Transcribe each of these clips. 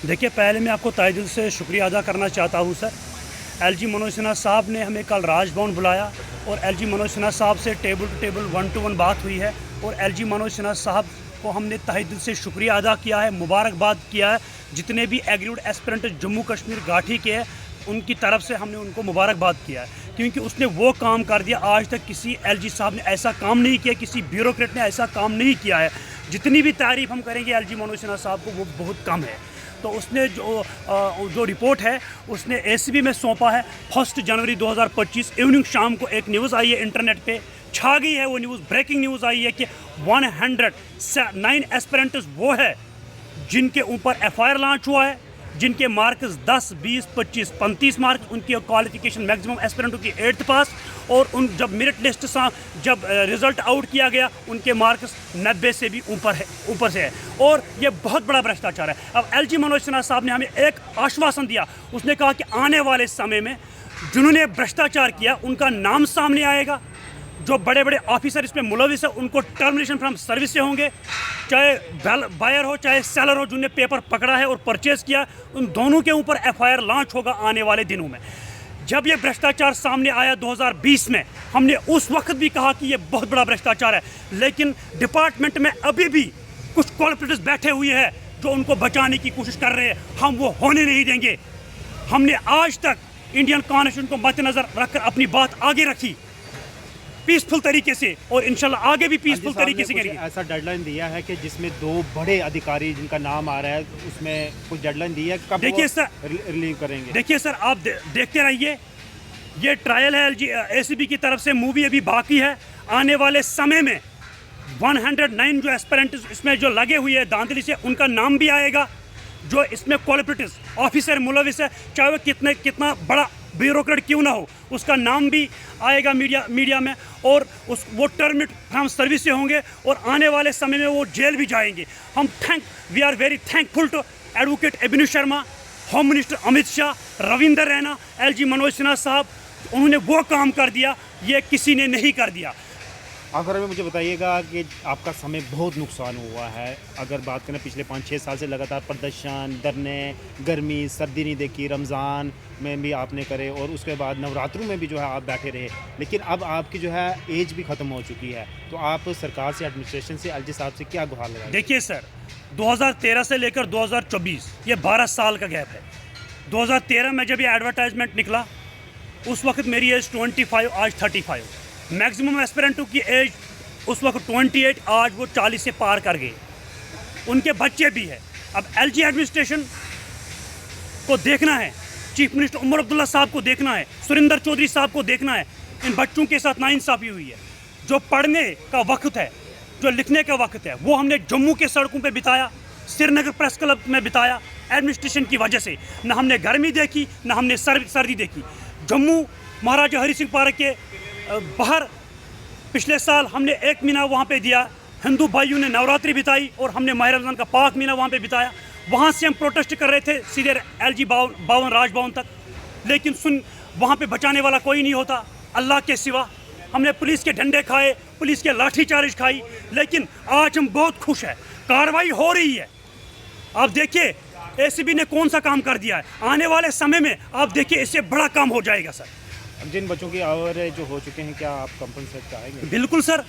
देखिए, पहले मैं आपको तहे दिल से शुक्रिया अदा करना चाहता हूँ सर। एलजी मनोज सिन्हा साहब ने हमें कल राजभवन बुलाया और एलजी मनोज सिन्हा साहब से टेबल टू टेबल 1 to 1 बात हुई है और एलजी मनोज सिन्हा साहब को हमने तहे दिल से शुक्रिया अदा किया है, मुबारकबाद किया है। जितने भी एग्रीड एस्पिरेंट जम्मू कश्मीर घाटी के हैं, उनकी तरफ से हमने उनको मुबारकबाद किया है, क्योंकि उसने वो काम कर दिया। आज तक किसी एलजी साहब ने ऐसा काम नहीं किया, किसी ब्यूरोक्रेट ने ऐसा काम नहीं किया है। जितनी भी तारीफ़ हम करेंगे एलजी मनोज सिन्हा साहब को, वो बहुत कम है। तो उसने जो रिपोर्ट है उसने एसीबी में सौंपा है। 1 जनवरी 2025 इवनिंग शाम को एक न्यूज़ आई है, इंटरनेट पे छा गई है वो न्यूज़, ब्रेकिंग न्यूज़ आई है कि 109 एस्पिरेंट्स वो है जिनके ऊपर एफआईआर लॉन्च हुआ है, जिनके मार्क्स 10, 20, 25, 35 मार्क्स, उनकी क्वालिफिकेशन मैक्सिमम एस्पिरेंटों की 8th पास, और उन जब मेरिट लिस्ट जब रिज़ल्ट आउट किया गया उनके मार्क्स 90 से भी ऊपर से है। और ये बहुत बड़ा भ्रष्टाचार है। अब एलजी मनोज सिन्हा साहब ने हमें एक आश्वासन दिया, उसने कहा कि आने वाले समय में जिन्होंने भ्रष्टाचार किया उनका नाम सामने आएगा। जो बड़े बड़े ऑफिसर इसमें मुलविस है उनको टर्मिनेशन फ्रॉम सर्विस से होंगे, चाहे बायर हो चाहे सेलर हो, जिन्होंने पेपर पकड़ा है और परचेज़ किया, उन दोनों के ऊपर एफआईआर लॉन्च होगा आने वाले दिनों में। जब ये भ्रष्टाचार सामने आया 2020 में, हमने उस वक्त भी कहा कि ये बहुत बड़ा भ्रष्टाचार है, लेकिन डिपार्टमेंट में अभी भी कुछ कॉर्पोरेट्स बैठे हुए हैं जो उनको बचाने की कोशिश कर रहे हैं। हम वो होने नहीं देंगे। हमने आज तक इंडियन कॉन्स्टिट्यूशन को मद्देनजर रखकर अपनी बात आगे रखी पीसफुल तरीके से, और इंशाल्लाह आगे भी पीसफुल तरीके से करेंगे। ऐसा डेडलाइन दिया है कि जिसमें 2 बड़े अधिकारी जिनका नाम आ रहा है, उसमें कुछ डेडलाइन दी है, कब देखिए सर रिलीव करेंगे? देखिए सर, आप देखते रहिए, ये ट्रायल है एसीबी की तरफ से, मूवी अभी बाकी है। आने वाले समय में 109 जो एस्पिरेंट इसमें जो लगे हुए हैं धांधली से, उनका नाम भी आएगा। जो इसमें क्वालिफिकेटिव ऑफिसर मुलविस है, चाहे वो कितना बड़ा ब्यूरोक्रेट क्यों ना हो, उसका नाम भी आएगा मीडिया में, और वो टर्मिनेट फ्रॉम सर्विस से होंगे और आने वाले समय में वो जेल भी जाएंगे। We are very thankful to advocate Abhinav Sharma, home minister Amit Shah, Ravindra Raina, LG Manoj Sinha साहब। उन्होंने वो काम कर दिया, ये किसी ने नहीं कर दिया। आखिर में मुझे बताइएगा कि आपका समय बहुत नुकसान हुआ है। अगर बात करें पिछले 5-6 साल से लगातार प्रदर्शन, धरने, गर्मी सर्दी नहीं देखी, रमज़ान में भी आपने करे, और उसके बाद नवरात्रों में भी जो है आप बैठे रहे, लेकिन अब आपकी जो है एज भी ख़त्म हो चुकी है। तो आप सरकार से, एडमिनिस्ट्रेशन से, एलजी साहब से क्या गुहार लगाएं? देखिए सर, 2013 से लेकर 2024 ये 12 साल का गैप है। 2013 में जब ये एडवर्टाइजमेंट निकला उस वक्त मेरी एज 25, आज 35। मैक्सिमम एस्पिरेंटों की एज उस वक्त 28, आज वो 40 से पार कर गए। उनके बच्चे भी हैं। अब एलजी एडमिनिस्ट्रेशन को देखना है, चीफ मिनिस्टर उमर अब्दुल्ला साहब को देखना है, सुरिंदर चौधरी साहब को देखना है। इन बच्चों के साथ नाइंसाफ़ी हुई है। जो पढ़ने का वक्त है, जो लिखने का वक्त है, वो हमने जम्मू के सड़कों पे बिताया, श्रीनगर प्रेस क्लब में बिताया। एडमिनिस्ट्रेशन की वजह से न हमने गर्मी देखी, न हमने सर्दी देखी। जम्मू महाराजा हरि सिंह पार्क के बाहर पिछले साल हमने 1 महीना वहाँ पे दिया। हिंदू भाइयों ने नवरात्रि बिताई और हमने माह रमज़ान का पाक महीना वहाँ पे बिताया। वहाँ से हम प्रोटेस्ट कर रहे थे सीधे एलजी भवन राजभवन तक, लेकिन वहाँ पे बचाने वाला कोई नहीं होता अल्लाह के सिवा। हमने पुलिस के डंडे खाए, पुलिस के लाठीचार्ज खाई, लेकिन आज हम बहुत खुश हैं, कार्रवाई हो रही है। आप देखिए एसीबी ने कौन सा काम कर दिया है। आने वाले समय में आप देखिए इससे बड़ा काम हो जाएगा सर। जिन बच्चों की आवर जो हो चुके हैं, क्या आप कंपनसेट चाहेंगे? बिल्कुल सर,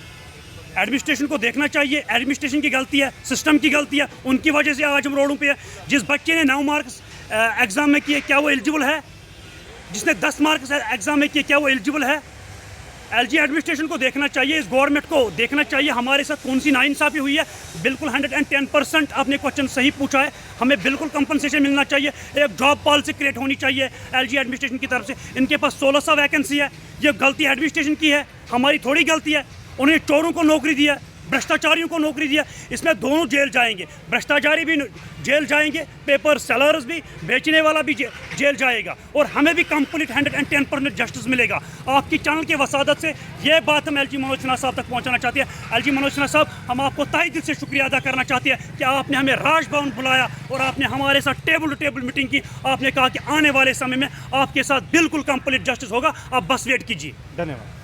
एडमिनिस्ट्रेशन को देखना चाहिए। एडमिनिस्ट्रेशन की गलती है, सिस्टम की गलती है, उनकी वजह से आज हम रोडों पे है। जिस बच्चे ने 9 मार्क्स एग्ज़ाम में किए, क्या वो एलिजिबल है? जिसने 10 मार्क्स एग्ज़ाम में किए, क्या वो एलिजिबल है? एलजी एडमिनिस्ट्रेशन को देखना चाहिए, इस गवर्नमेंट को देखना चाहिए हमारे साथ कौन सी नाइंसाफ़ी हुई है। बिल्कुल 110% आपने क्वेश्चन सही पूछा है। हमें बिल्कुल कंपनसेशन मिलना चाहिए। एक जॉब पॉलिसी क्रिएट होनी चाहिए एलजी एडमिनिस्ट्रेशन की तरफ से। इनके पास 1600 वैकेंसी है, ये गलती एडमिनिस्ट्रेशन की है, हमारी थोड़ी गलती है। उन्हें चोरों को नौकरी दिया, भ्रष्टाचारियों को नौकरी दिया, इसमें दोनों जेल जाएंगे। भ्रष्टाचारी भी जेल जाएंगे, पेपर सेलर्स भी, बेचने वाला भी जेल जाएगा, और हमें भी कंप्लीट 110% जस्टिस मिलेगा। आपकी चैनल की वसादत से ये बात हम एलजी मनोज सिन्हा साहब तक पहुंचाना चाहते हैं। एलजी मनोज सिन्हा साहब, हम आपको तहे दिल से शुक्रिया अदा करना चाहते हैं कि आपने हमें राजभवन बुलाया और आपने हमारे साथ टेबल टू टेबल मीटिंग की। आपने कहा कि आने वाले समय में आपके साथ बिल्कुल कंप्लीट जस्टिस होगा, आप बस वेट कीजिए। धन्यवाद।